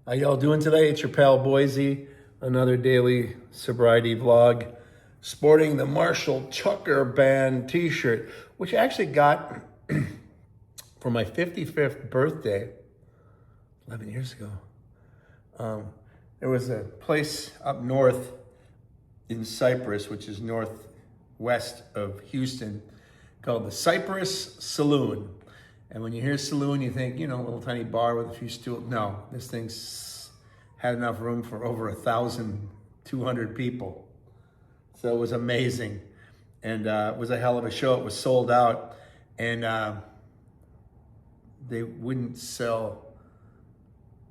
How y'all doing today? It's your pal Boise, another daily sobriety vlog, sporting the Marshall Tucker Band t-shirt, which I actually got for my 55th birthday 11 years ago. There was a place up north in Cypress, which is northwest of Houston, called the Cypress Saloon. And when you hear saloon, you think, a little tiny bar with a few stools. No, this thing's had enough room for over 1,200 people. So it was amazing. And it was a hell of a show. It was sold out. And they wouldn't sell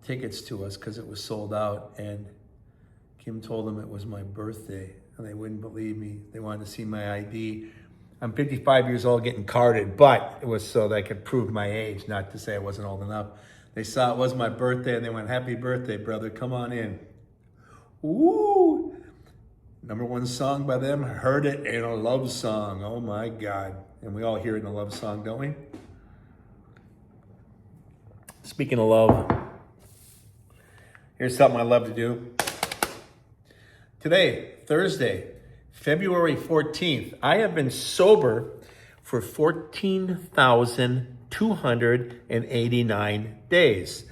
tickets to us because it was sold out. And Kim told them it was my birthday. And they wouldn't believe me. They wanted to see my ID. I'm 55 years old getting carded, but it was so they could prove my age, not to say I wasn't old enough. They saw it was my birthday and they went, "Happy birthday, brother, come on in." Woo! Number one song by them, Heard It in a Love Song. Oh my God. And we all hear it in a love song, don't we? Speaking of love, here's something I love to do. Today, Thursday, February 14th, I have been sober for 14,289 days.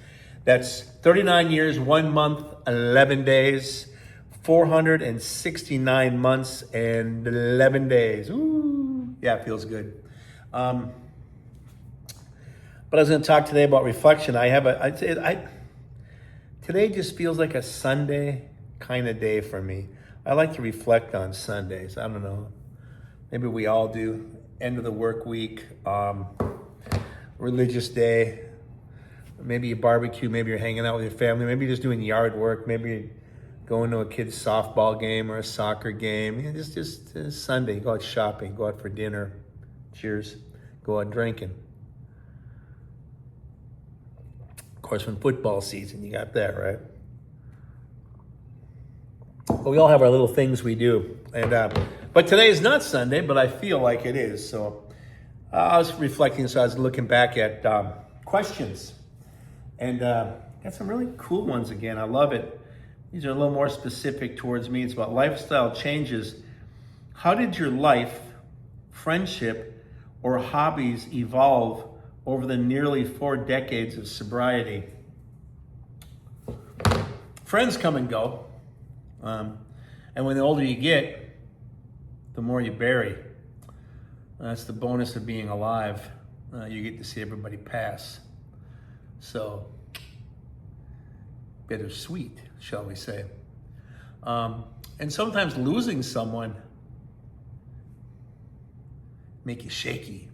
That's 39 years, 1 month, 11 days, 469 months and 11 days. Ooh, yeah, it feels good. But I was going to talk today about reflection. Today just feels like a Sunday kind of day for me. I like to reflect on Sundays. I don't know. Maybe we all do. End of the work week, religious day. Maybe you barbecue. Maybe you're hanging out with your family. Maybe you're just doing yard work. Maybe you're going to a kid's softball game or a soccer game. Just Sunday. Go out shopping. Go out for dinner. Cheers. Go out drinking. Of course, when football season, you got that, right? But we all have our little things we do. But today is not Sunday, but I feel like it is. So I was reflecting, so I was looking back at questions. And got some really cool ones again. I love it. These are a little more specific towards me. It's about lifestyle changes. How did your life, friendship, or hobbies evolve over the nearly 4 decades of sobriety? Friends come and go. And when the older you get, the more you bury. That's the bonus of being alive. You get to see everybody pass. So, bittersweet, shall we say. And sometimes losing someone make you shaky.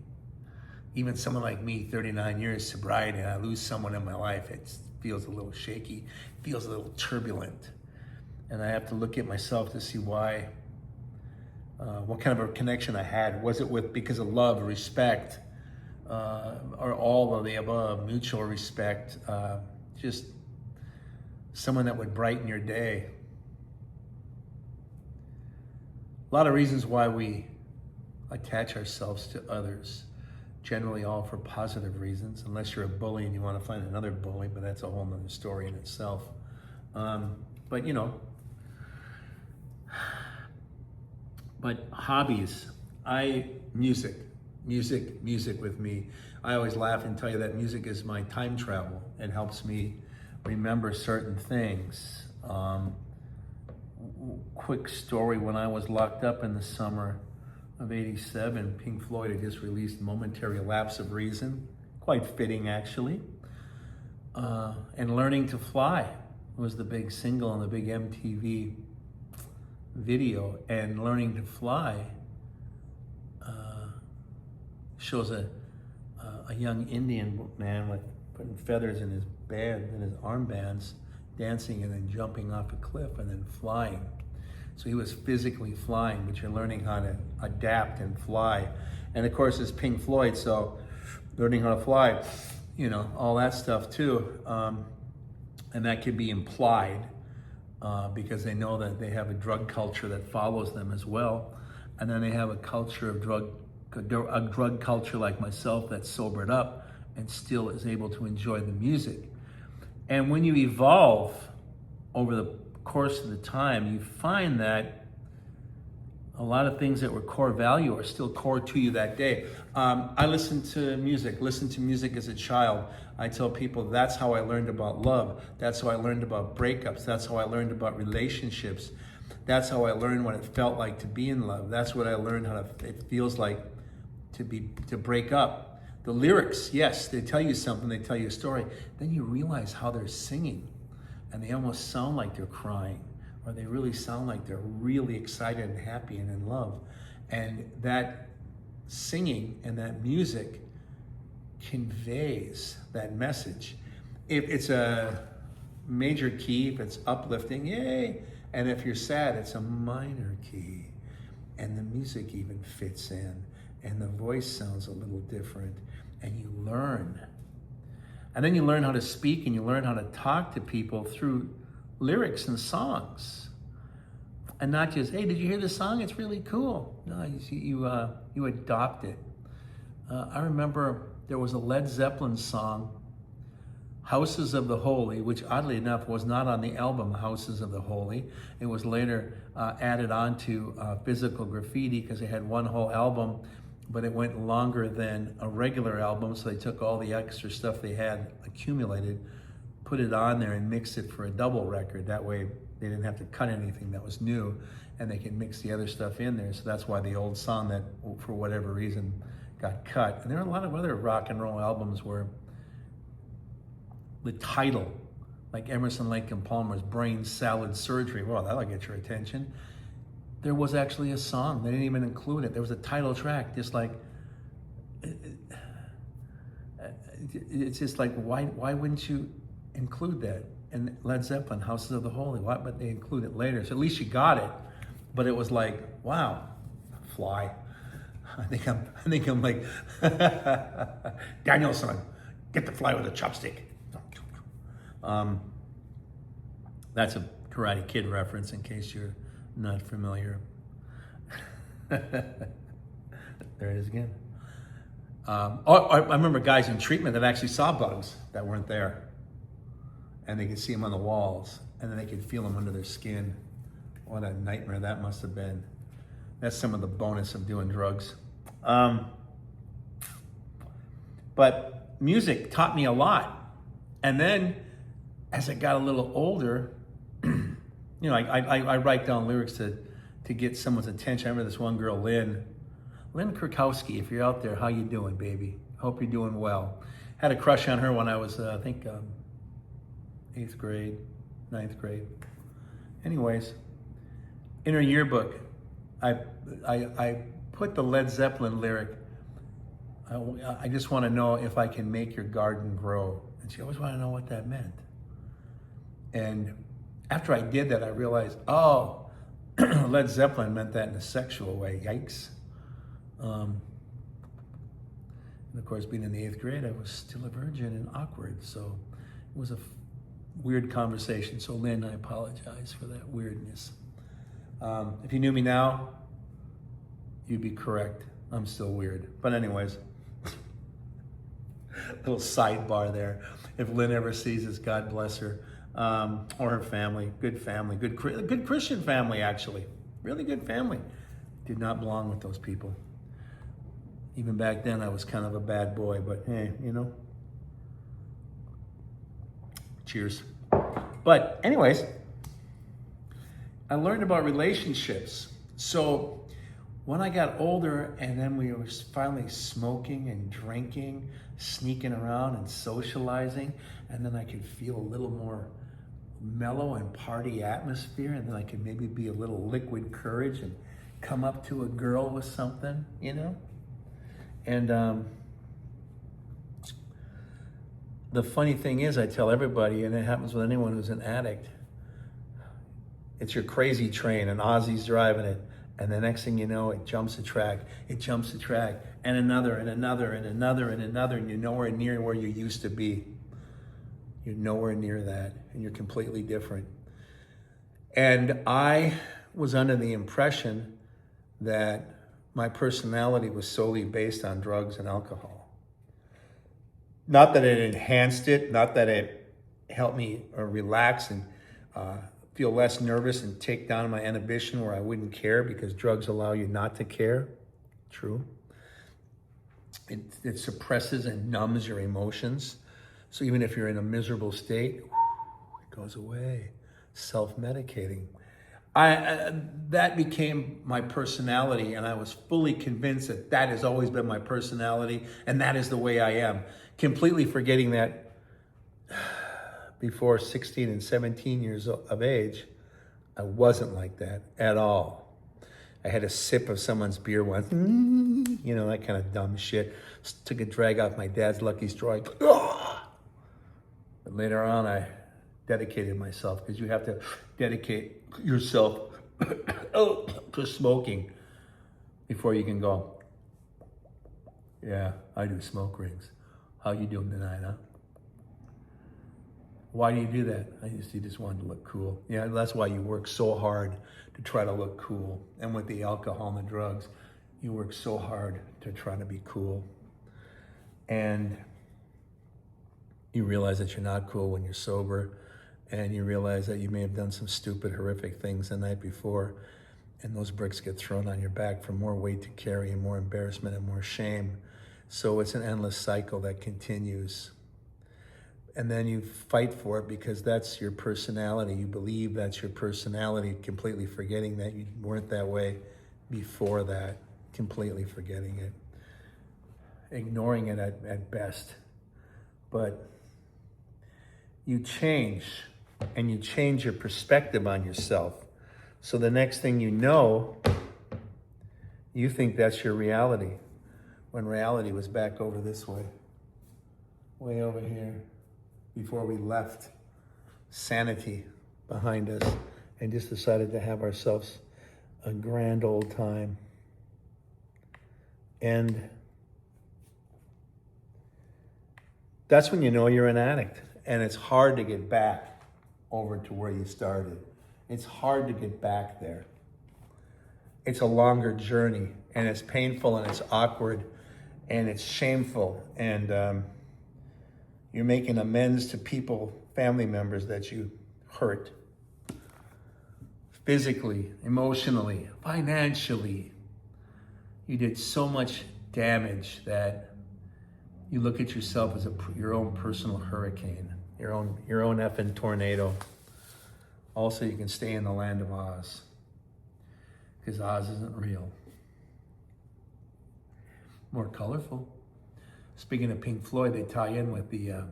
Even someone like me, 39 years sobriety, and I lose someone in my life, it feels a little shaky, feels a little turbulent. And I have to look at myself to see why, what kind of a connection I had. Was it because of love, respect, or all of the above, mutual respect, just someone that would brighten your day. A lot of reasons why we attach ourselves to others, generally all for positive reasons, unless you're a bully and you want to find another bully, but that's a whole nother story in itself. But hobbies, music with me. I always laugh and tell you that music is my time travel. It helps me remember certain things. Quick story, when I was locked up in the summer of '87, Pink Floyd had just released Momentary Lapse of Reason, quite fitting actually. And Learning to Fly was the big single on the big MTV video. And Learning to Fly shows a young Indian man with putting feathers in his band, in his armbands, dancing and then jumping off a cliff and then flying. So he was physically flying, but you're learning how to adapt and fly. And of course it's Pink Floyd, so learning how to fly, all that stuff too. And that could be implied because they know that they have a drug culture that follows them as well. And then they have a culture of a drug culture like myself that's sobered up and still is able to enjoy the music. And when you evolve over the course of the time, you find that a lot of things that were core value are still core to you that day. I listened to music as a child. I tell people that's how I learned about love. That's how I learned about breakups. That's how I learned about relationships. That's how I learned what it felt like to be in love. That's what I learned it feels like to break up. The lyrics, yes, they tell you something, they tell you a story. Then you realize how they're singing, and they almost sound like they're crying, or they really sound like they're really excited and happy and in love. And that singing and that music conveys that message. If it's a major key, if it's uplifting, yay. And if you're sad, it's a minor key. And the music even fits in. And the voice sounds a little different. And you learn. And then you learn how to speak and you learn how to talk to people through lyrics and songs. And not just, hey, did you hear this song? It's really cool. No, you adopt it. I remember there was a Led Zeppelin song, Houses of the Holy, which oddly enough was not on the album Houses of the Holy. It was later added on to Physical Graffiti because they had one whole album, but it went longer than a regular album, so they took all the extra stuff they had accumulated, put it on there and mixed it for a double record. That way they didn't have to cut anything that was new, and they could mix the other stuff in there. So that's why the old song that, for whatever reason, got cut. And there are a lot of other rock and roll albums where the title, like Emerson, Lake and Palmer's Brain Salad Surgery, well, that'll get your attention. There was actually a song. They didn't even include it. There was a title track, just like, it's just like, why wouldn't you include that? And Led Zeppelin, Houses of the Holy, why? But they include it later. So at least you got it. But it was like, wow, fly. I think I'm like Danielson, get the fly with a chopstick. That's a Karate Kid reference in case you're not familiar. There it is again. I remember guys in treatment that actually saw bugs that weren't there. And they could see them on the walls, and then they could feel them under their skin. What a nightmare that must have been. That's some of the bonus of doing drugs. But music taught me a lot. And then as I got a little older, I write down lyrics to get someone's attention. I remember this one girl, Lynn Kurkowski. If you're out there, how you doing, baby? Hope you're doing well. Had a crush on her when I was, 8th grade, 9th grade. Anyways, in her yearbook, I put the Led Zeppelin lyric, I just want to know if I can make your garden grow. And she always wanted to know what that meant. And after I did that, I realized, oh, Led Zeppelin meant that in a sexual way. Yikes. And of course, being in the 8th grade, I was still a virgin and awkward. So it was a weird conversation. So Lynn, I apologize for that weirdness. If you knew me now, you'd be correct. I'm still weird. But anyways, little sidebar there. If Lynn ever sees this, God bless her. Or her family, good Christian family, actually. Really good family. Did not belong with those people. Even back then, I was kind of a bad boy, but hey, cheers. But anyways, I learned about relationships. So when I got older and then we were finally smoking and drinking, sneaking around and socializing, and then I could feel a little more mellow and party atmosphere, and then I could maybe be a little liquid courage and come up to a girl with something, And the funny thing is, I tell everybody, and it happens with anyone who's an addict, it's your crazy train and Ozzy's driving it. And the next thing you know, it jumps a track, and another, and another, and another, and another, and you're nowhere near where you used to be. You're nowhere near that, and you're completely different. And I was under the impression that my personality was solely based on drugs and alcohol. Not that it enhanced it, not that it helped me relax and feel less nervous and take down my inhibition where I wouldn't care, because drugs allow you not to care. True. It suppresses and numbs your emotions. So even if you're in a miserable state, it goes away. Self-medicating. That became my personality, and I was fully convinced that that has always been my personality, and that is the way I am. Completely forgetting that before 16 and 17 years of age, I wasn't like that at all. I had a sip of someone's beer once, you know, that kind of dumb shit. Took a drag off my dad's Lucky Straw. But later on, I dedicated myself, because you have to dedicate yourself to smoking before you can go, yeah, I do smoke rings. How you doing tonight, huh? Why do you do that? You just wanted to look cool. Yeah, that's why you work so hard to try to look cool. And with the alcohol and the drugs, you work so hard to try to be cool. And you realize that you're not cool when you're sober, and you realize that you may have done some stupid, horrific things the night before, and those bricks get thrown on your back for more weight to carry and more embarrassment and more shame. So it's an endless cycle that continues. And then you fight for it because that's your personality. You believe that's your personality, completely forgetting that you weren't that way before that, completely forgetting it, ignoring it at best. But you change, and you change your perspective on yourself. So the next thing you know, you think that's your reality, when reality was back over this way over here, before we left sanity behind us and just decided to have ourselves a grand old time. And that's when you know you're an addict, and it's hard to get back over to where you started. It's hard to get back there. It's a longer journey, and it's painful, and it's awkward, and it's shameful, and you're making amends to people, family members that you hurt. Physically, emotionally, financially. You did so much damage that you look at yourself as your own personal hurricane, your own effing tornado. Also, you can stay in the land of Oz, because Oz isn't real. More colorful. Speaking of Pink Floyd, they tie in with the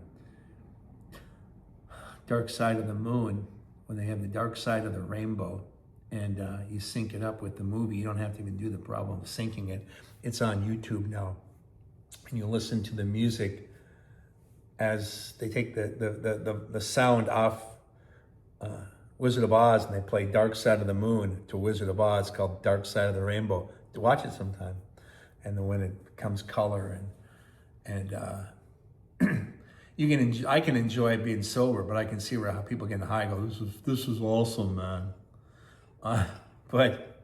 Dark Side of the Moon, when they have the Dark Side of the Rainbow, and you sync it up with the movie. You don't have to even do the problem of syncing it. It's on YouTube now. And you listen to the music as they take the sound off Wizard of Oz, and they play Dark Side of the Moon to Wizard of Oz, called Dark Side of the Rainbow. To watch it sometime. And then when it becomes color, and I can enjoy being sober, but I can see how people get high go, this is awesome, man. But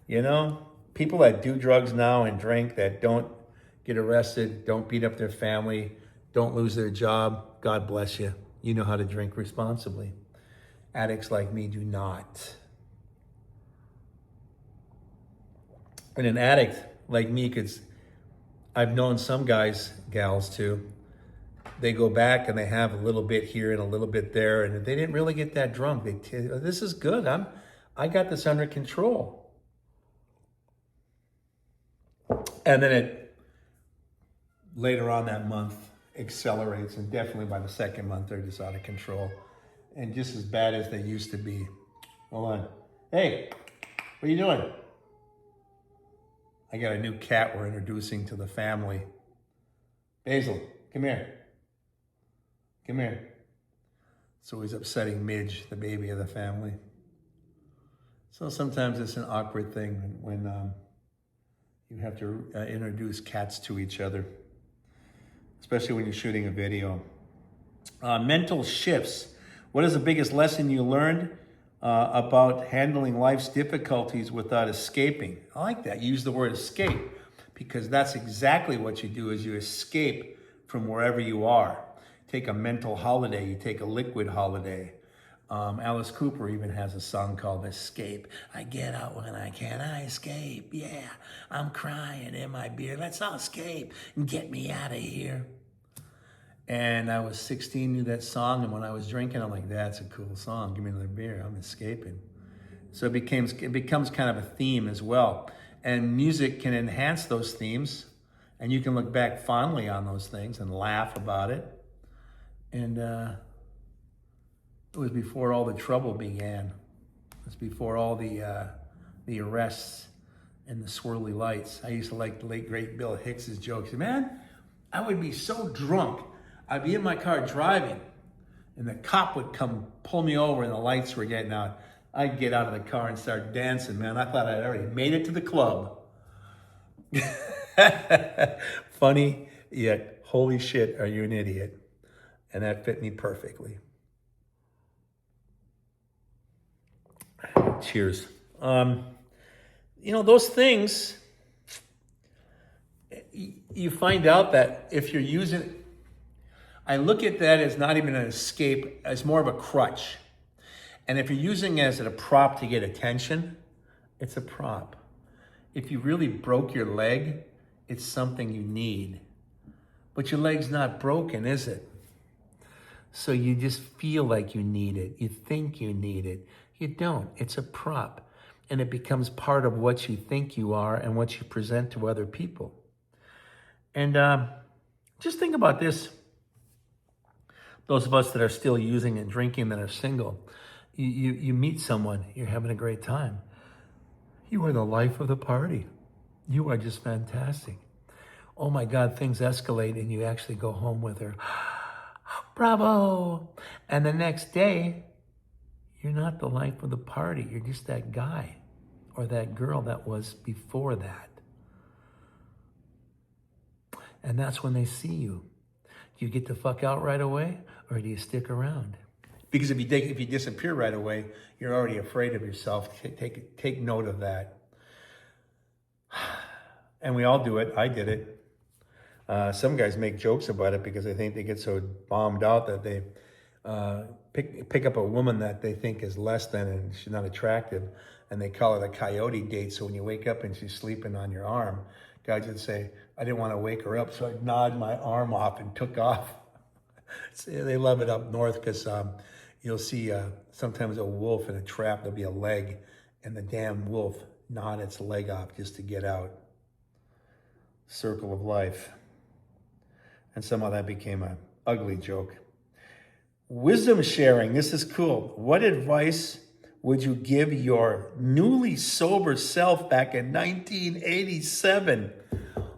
you know, people that do drugs now and drink, that don't get arrested, don't beat up their family, don't lose their job, God bless you. You know how to drink responsibly. Addicts like me do not. And an addict like me I've known some guys, gals too, they go back and they have a little bit here and a little bit there, and they didn't really get that drunk. This is good. I got this under control. And then it, later on that month, accelerates, and definitely by the second month, they're just out of control. And just as bad as they used to be. Hold on. Hey, what are you doing? I got a new cat we're introducing to the family. Basil, come here. Come here. It's always upsetting Midge, the baby of the family. So sometimes it's an awkward thing when you have to introduce cats to each other, especially when you're shooting a video. Mental shifts. What is the biggest lesson you learned about handling life's difficulties without escaping? I like that. Use the word escape, because that's exactly what you do, is you escape from wherever you are. take a mental holiday, you take a liquid holiday. Alice Cooper even has a song called Escape. I get out when I can, I escape. Yeah, I'm crying in my beer. Let's all escape and get me out of here. And I was 16, knew that song, and when I was drinking, I'm like, that's a cool song. Give me another beer, I'm escaping. So it becomes kind of a theme as well. And music can enhance those themes, and you can look back fondly on those things and laugh about it. And it was before all the trouble began. It was before all the arrests and the swirly lights. I used to like the late, great Bill Hicks's jokes. Man, I would be so drunk. I'd be in my car driving, and the cop would come pull me over, and the lights were getting out. I'd get out of the car and start dancing, man. I thought I'd already made it to the club. Funny, yet holy shit, are you an idiot? And that fit me perfectly. Cheers. Those things, you find out that if you're using, I look at that as not even an escape, as more of a crutch. And if you're using it as a prop to get attention, it's a prop. If you really broke your leg, it's something you need. But your leg's not broken, is it? So you just feel like you need it. You think you need it. You don't. It's a prop. And it becomes part of what you think you are and what you present to other people. And just think about this. Those of us that are still using and drinking that are single, you meet someone, you're having a great time. You are the life of the party. You are just fantastic. Oh my God, things escalate and you actually go home with her. Bravo. And the next day, you're not the life of the party. You're just that guy or that girl that was before that. And that's when they see you. Do you get the fuck out right away, or do you stick around? Because if you disappear right away, you're already afraid of yourself. Take note of that. And we all do it. I did it. Some guys make jokes about it because they think they get so bombed out that they pick up a woman that they think is less than and she's not attractive, and they call it a coyote date. So when you wake up and she's sleeping on your arm, guys would say, I didn't want to wake her up, so I gnawed my arm off and took off. They love it up north because you'll see sometimes a wolf in a trap, there'll be a leg, and the damn wolf gnawed its leg off just to get out. Circle of life. And somehow that became an ugly joke. Wisdom sharing, this is cool. What advice would you give your newly sober self back in 1987?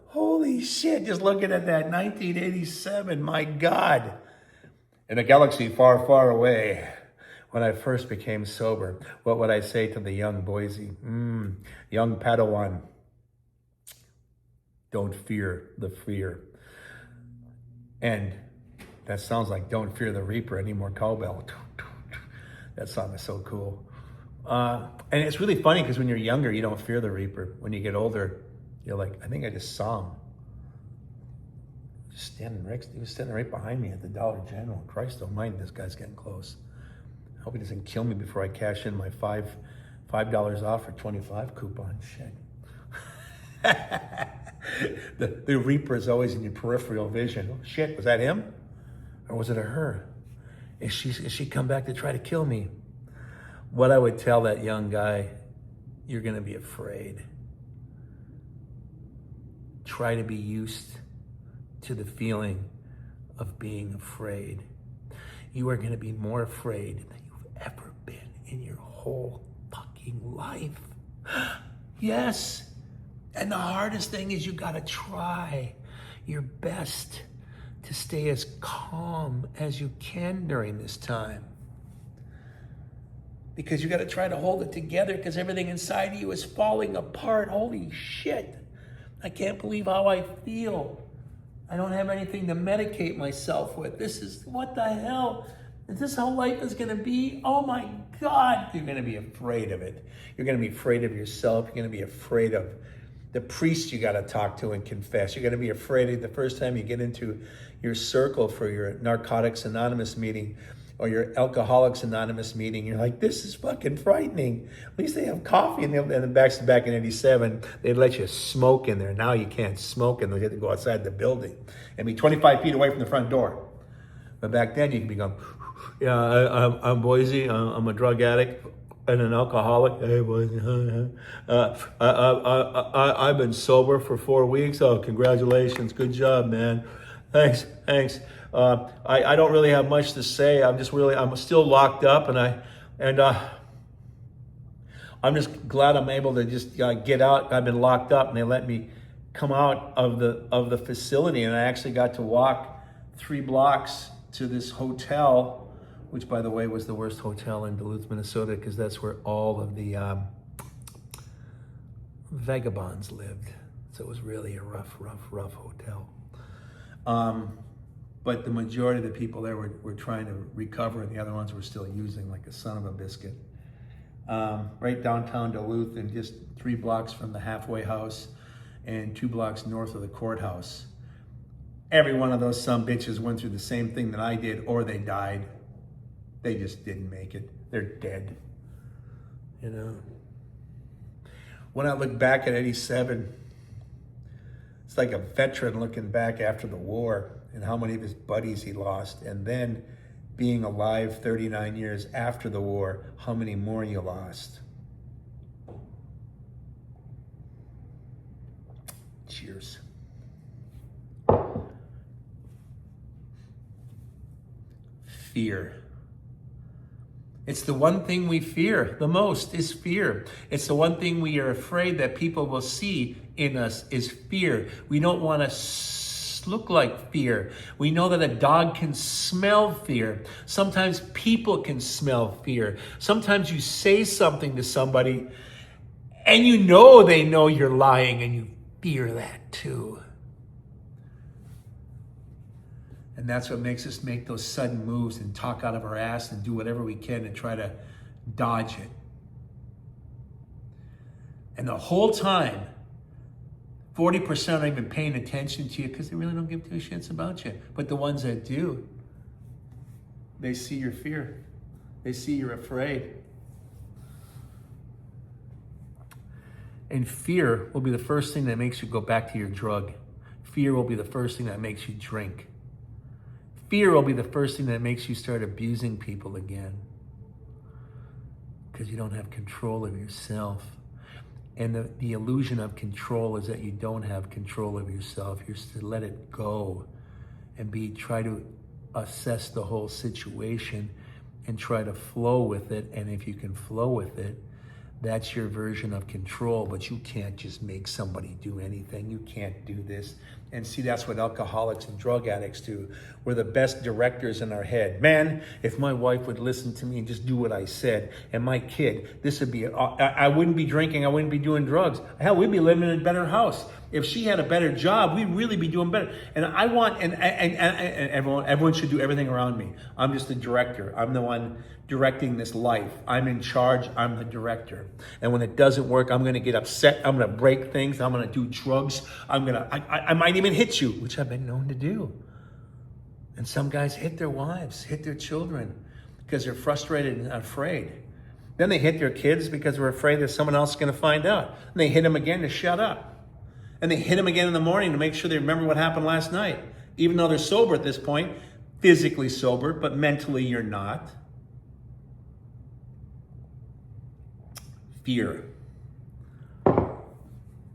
Holy shit, just looking at that, 1987, my God. In a galaxy far, far away, when I first became sober, what would I say to the young Boise? Young Padawan, don't fear the fear. And that sounds like Don't Fear the Reaper, any more cowbell. That song is so cool. And it's really funny because when you're younger, you don't fear the Reaper. When you get older, you're like, I think I just saw him. He was standing right behind me at the Dollar General. Christ almighty, this guy's getting close. I hope he doesn't kill me before I cash in my $5 off for 25 coupon. Shit. The Reaper is always in your peripheral vision. Oh, shit, was that him? Or was it a her? Is she come back to try to kill me? What I would tell that young guy, you're going to be afraid. Try to be used to the feeling of being afraid. You are going to be more afraid than you've ever been in your whole fucking life. Yes. And the hardest thing is you got to try your best to stay as calm as you can during this time. Because you got to try to hold it together because everything inside of you is falling apart. Holy shit. I can't believe how I feel. I don't have anything to medicate myself with. This is, what the hell? Is this how life is going to be? Oh my God. You're going to be afraid of it. You're going to be afraid of yourself. You're going to be afraid of the priest you got to talk to and confess. You're going to be afraid the first time you get into your circle for your Narcotics Anonymous meeting or your Alcoholics Anonymous meeting. You're like, this is fucking frightening. At least they have coffee. And then back in 87, they'd let you smoke in there. Now you can't smoke and they have to go outside the building and be 25 feet away from the front door. But back then you can be going, yeah, I'm Boise. I'm a drug addict and an alcoholic. Hey, Boise. I've been sober for 4 weeks. Oh, congratulations. Good job, man. Thanks. I don't really have much to say. I'm still locked up, and I'm just glad I'm able to just get out. I've been locked up, and they let me come out of the facility, and I actually got to walk 3 blocks to this hotel, which, by the way, was the worst hotel in Duluth, Minnesota, because that's where all of the vagabonds lived. So it was really a rough hotel. But the majority of the people there were trying to recover, and the other ones were still using like a son of a biscuit. Right downtown Duluth, and just 3 blocks from the halfway house and 2 blocks north of the courthouse. Every one of those some bitches went through the same thing that I did, or they died. They just didn't make it. They're dead. You know? When I look back at 87, it's like a veteran looking back after the war and how many of his buddies he lost. And then being alive 39 years after the war, how many more you lost. Cheers. Fear. It's the one thing we fear the most is fear. It's the one thing we are afraid that people will see in us is fear. We don't want to look like fear. We know that a dog can smell fear. Sometimes people can smell fear. Sometimes you say something to somebody and you know they know you're lying and you fear that too. And that's what makes us make those sudden moves and talk out of our ass and do whatever we can to try to dodge it. And the whole time, 40% aren't even paying attention to you because they really don't give 2 shits about you. But the ones that do, they see your fear. They see you're afraid. And fear will be the first thing that makes you go back to your drug. Fear will be the first thing that makes you drink. Fear will be the first thing that makes you start abusing people again. Because you don't have control of yourself. And the illusion of control is that you don't have control of yourself. You're to let it go and try to assess the whole situation and try to flow with it. And if you can flow with it, that's your version of control, but you can't just make somebody do anything. You can't do this. And see, that's what alcoholics and drug addicts do. We're the best directors in our head. Man, if my wife would listen to me and just do what I said, and my kid, this would be, I wouldn't be drinking, I wouldn't be doing drugs. Hell, we'd be living in a better house. If she had a better job, we'd really be doing better. And I want, and everyone should do everything around me. I'm just the director. I'm the one directing this life. I'm in charge. I'm the director. And when it doesn't work, I'm going to get upset. I'm going to break things. I'm going to do drugs. I might even hit you, which I've been known to do. And some guys hit their wives, hit their children because they're frustrated and afraid. Then they hit their kids because they're afraid that someone else is going to find out. And they hit them again to shut up. And they hit them again in the morning to make sure they remember what happened last night. Even though they're sober at this point, physically sober, but mentally you're not. Fear.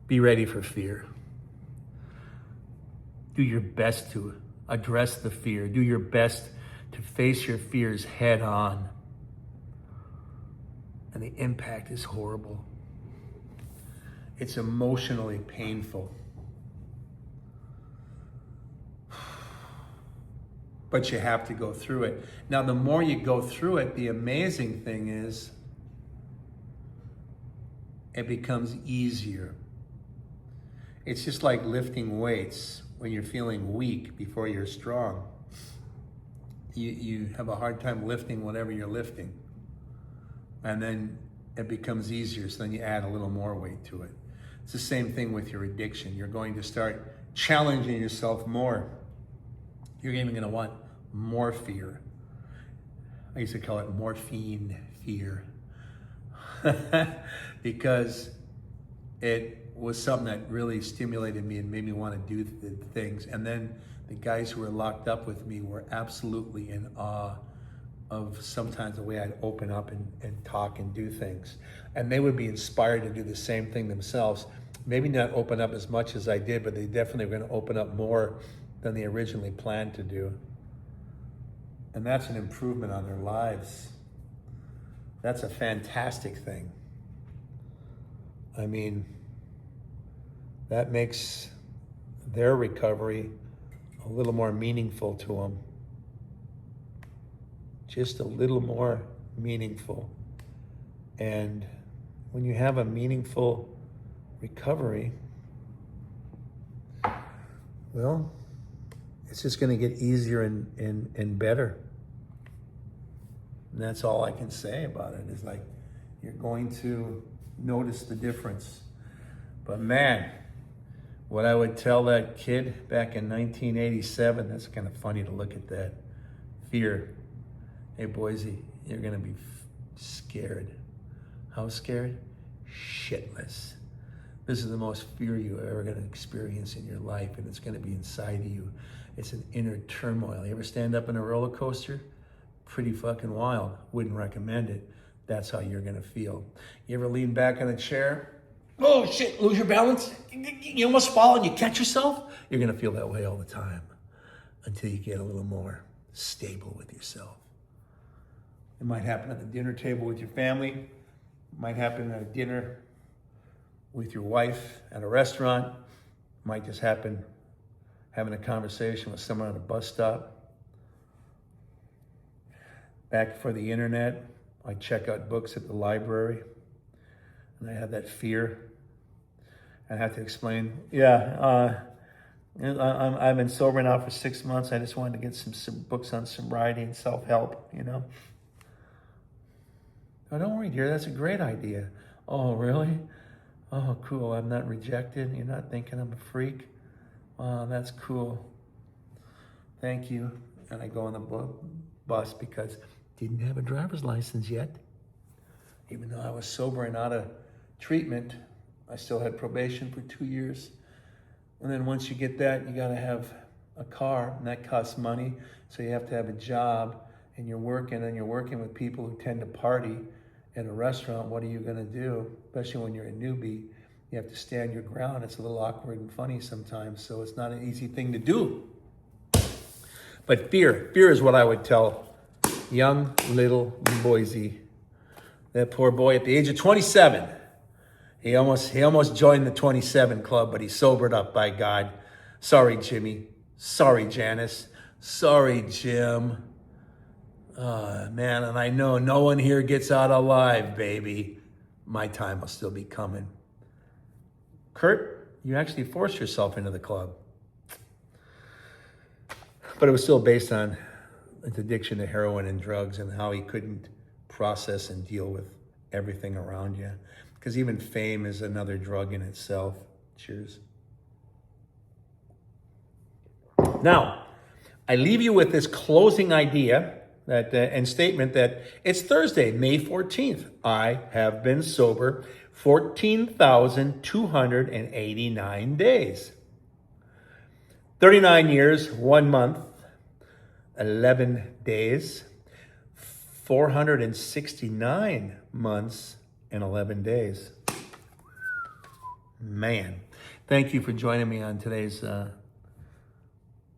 Be ready for fear. Do your best to address the fear. Do your best to face your fears head on. And the impact is horrible. It's emotionally painful. But you have to go through it. Now, the more you go through it, the amazing thing is it becomes easier. It's just like lifting weights when you're feeling weak before you're strong. You have a hard time lifting whatever you're lifting. And then it becomes easier, so then you add a little more weight to it. It's the same thing with your addiction. You're going to start challenging yourself more. You're even going to want more fear. I used to call it morphine fear because it was something that really stimulated me and made me want to do things. And then the guys who were locked up with me were absolutely in awe of sometimes the way I'd open up and talk and do things. And they would be inspired to do the same thing themselves. Maybe not open up as much as I did, but they definitely were going to open up more than they originally planned to do. And that's an improvement on their lives. That's a fantastic thing. I mean, that makes their recovery a little more meaningful to them. Just a little more meaningful. And when you have a meaningful recovery, well, it's just going to get easier and better. And that's all I can say about it, is like, you're going to notice the difference. But man, what I would tell that kid back in 1987, that's kind of funny to look at that. Fear. Hey, Boise, you're going to be scared. How scared? Shitless. This is the most fear you're ever going to experience in your life, and it's going to be inside of you. It's an inner turmoil. You ever stand up in a roller coaster? Pretty fucking wild. Wouldn't recommend it. That's how you're going to feel. You ever lean back on a chair? Oh shit, lose your balance? You almost fall and you catch yourself? You're going to feel that way all the time until you get a little more stable with yourself. It might happen at the dinner table with your family. It might happen at a dinner with your wife at a restaurant. It might just happen having a conversation with someone at a bus stop. Back before the internet, I check out books at the library, and I have that fear. I have to explain, I've been sober now for 6 months. I just wanted to get some books on sobriety and self-help, you know. Oh, don't worry, dear, that's a great idea. Oh, really? Oh, cool, I'm not rejected. You're not thinking I'm a freak? Wow, that's cool. Thank you. And I go on the bus because didn't have a driver's license yet. Even though I was sober and out of treatment, I still had probation for 2 years. And then once you get that, you gotta have a car, and that costs money. So you have to have a job, and you're working with people who tend to party in a restaurant. What are you gonna do? Especially when you're a newbie, you have to stand your ground. It's a little awkward and funny sometimes, so it's not an easy thing to do. But fear is what I would tell young little Boise. That poor boy at the age of 27. He almost joined the 27 club, but he sobered up, by God. Sorry, Jimmy. Sorry, Janice. Sorry, Jim. Man, and I know no one here gets out alive, baby. My time will still be coming. Kurt, you actually forced yourself into the club. But it was still based on his addiction to heroin and drugs and how he couldn't process and deal with everything around you. Because even fame is another drug in itself. Cheers. Now, I leave you with this closing idea and statement that it's Thursday, May 14th. I have been sober 14,289 days. 39 years, 1 month, 11 days, 469 months, and 11 days. Man, thank you for joining me on today's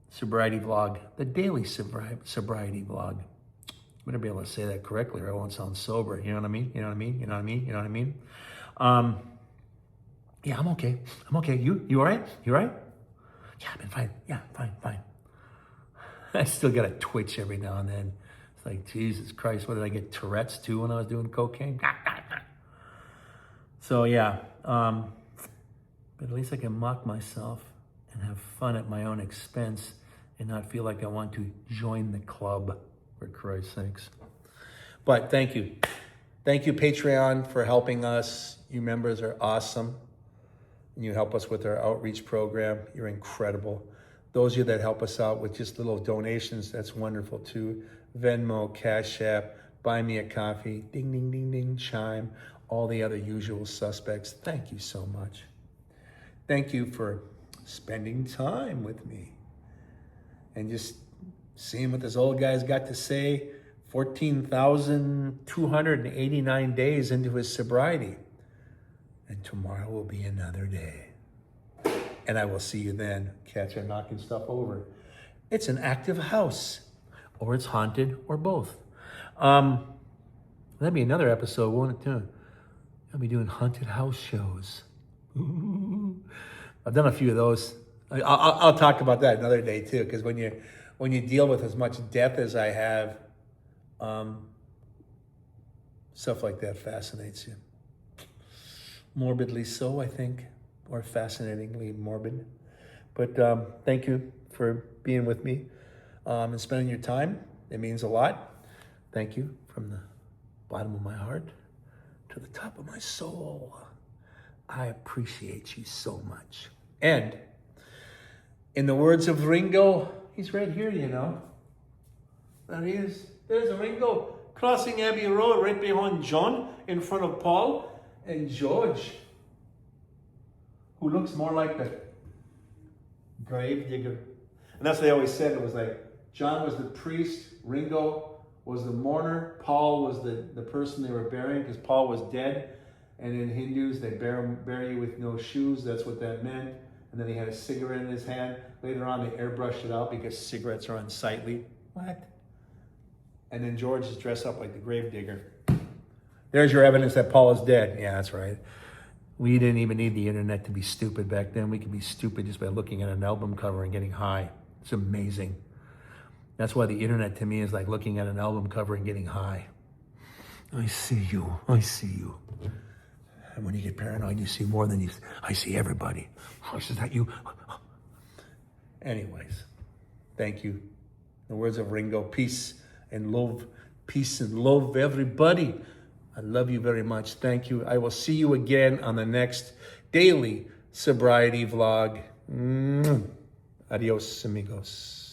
sobriety vlog, the daily sobriety vlog. I'm gonna be able to say that correctly or I won't sound sober. You know what I mean? You know what I mean? You know what I mean? You know what I mean? Yeah, I'm okay. I'm okay. You all right? You all right? Yeah, I've been fine. Yeah, fine. I still got a twitch every now and then. It's like, Jesus Christ, what did I get Tourette's too when I was doing cocaine? So yeah, but at least I can mock myself and have fun at my own expense and not feel like I want to join the club, for Christ's sakes. But thank you. Thank you, Patreon, for helping us. You members are awesome. and you help us with our outreach program. You're incredible. Those of you that help us out with just little donations, that's wonderful too. Venmo, Cash App, Buy Me a Coffee, ding, ding, ding, ding, Chime, all the other usual suspects. Thank you so much. Thank you for spending time with me and just seeing what this old guy's got to say 14,289 days into his sobriety. And tomorrow will be another day. And I will see you then. Cats are knocking stuff over. It's an active house, or it's haunted, or both. That'd be another episode, won't it, too? I'll be doing haunted house shows. I've done a few of those. I'll talk about that another day, too, because when you deal with as much death as I have, stuff like that fascinates you. Morbidly so, I think, or fascinatingly morbid. But thank you for being with me and spending your time. It means a lot. Thank you from the bottom of my heart to the top of my soul. I appreciate you so much. And in the words of Ringo, he's right here, you know. There he is. There's Ringo crossing Abbey Road right behind John in front of Paul and George, who looks more like the grave digger. And that's what they always said. It was like John was the priest, Ringo was the mourner, Paul was the person they were burying because Paul was dead. And in Hindus, they bury you with no shoes. That's what that meant. And then he had a cigarette in his hand. Later on, they airbrushed it out because cigarettes are unsightly. What? And then George is dressed up like the grave digger. There's your evidence that Paul is dead. Yeah, that's right. We didn't even need the internet to be stupid back then. We could be stupid just by looking at an album cover and getting high. It's amazing. That's why the internet to me is like looking at an album cover and getting high. I see you. I see you. And when you get paranoid, you see more than you. I see everybody. Oh, is that you? Anyways, thank you. The words of Ringo, peace and love. Peace and love, everybody. I love you very much. Thank you. I will see you again on the next daily sobriety vlog. Adios, amigos.